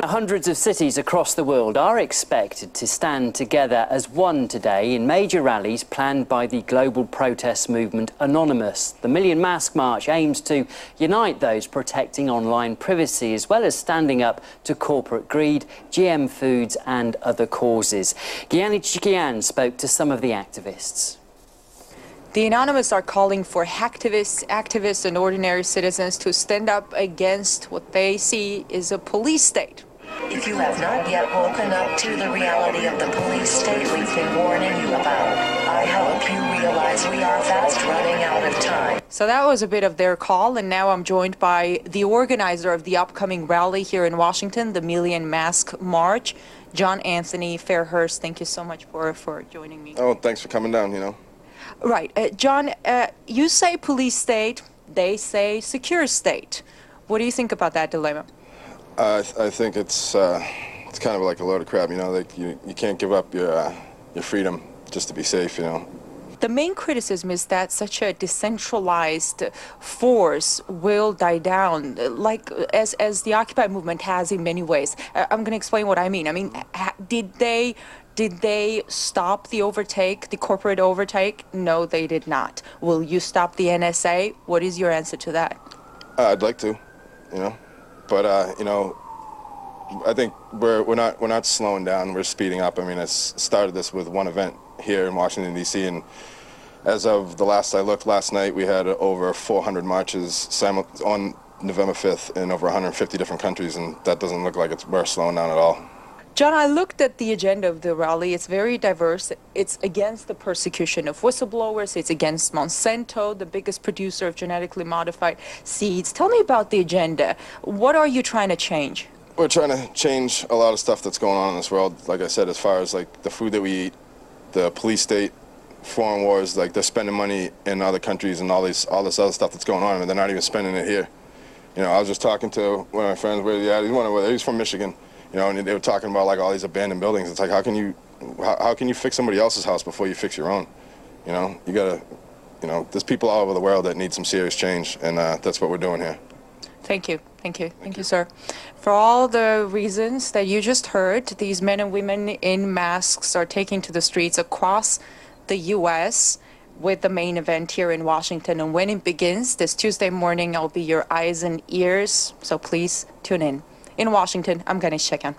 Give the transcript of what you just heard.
Hundreds of cities across the world are expected to stand together as one today in major rallies planned by the global protest movement Anonymous. The Million Mask March aims to unite those protecting online privacy as well as standing up to corporate greed, GM foods and other causes. Gianni Chikian spoke to some of the activists. The Anonymous are calling for activists and ordinary citizens to stand up against what they see is a police state. If you have not yet woken up to the reality of the police state we've been warning you about, I hope you realize we are fast running out of time. So that was a bit of their call, and now I'm joined by the organizer of the upcoming rally here in Washington, the Million Mask March, John Anthony Fairhurst. Thank you so much for joining me. Oh, thanks for coming down, Right. John, you say police state, they say secure state. What do you think about that dilemma? I think it's kind of like a load of crap, like you can't give up your freedom just to be safe, The main criticism is that such a decentralized force will die down, like as the Occupy movement has in many ways. I'm going to explain what I mean. Did they stop the overtake, the corporate overtake? No, they did not. Will you stop the NSA? What is your answer to that? I'd like to, but I think we're not slowing down. We're speeding up. It started this with one event here in Washington D.C. and as of the last I looked last night, we had over 400 marches on November 5th in over 150 different countries, and that doesn't look like we're slowing down at all. John, I looked at the agenda of the rally. It's very diverse. It's against the persecution of whistleblowers. It's against Monsanto, the biggest producer of genetically modified seeds. Tell me about the agenda. What are you trying to change? We're trying to change a lot of stuff that's going on in this world. Like I said, as far as like the food that we eat, the police state, foreign wars, like they're spending money in other countries and all this other stuff that's going on, and they're not even spending it here. I was just talking to one of my friends. He's from Michigan. And they were talking about like all these abandoned buildings. It's like how can you fix somebody else's house before you fix your own? You gotta, there's people all over the world that need some serious change, and that's what we're doing here. Thank you, sir. For all the reasons that you just heard, these men and women in masks are taking to the streets across the U.S. with the main event here in Washington. And when it begins this Tuesday morning, I'll be your eyes and ears. So please tune in. In Washington, I'm Gianni Chikian.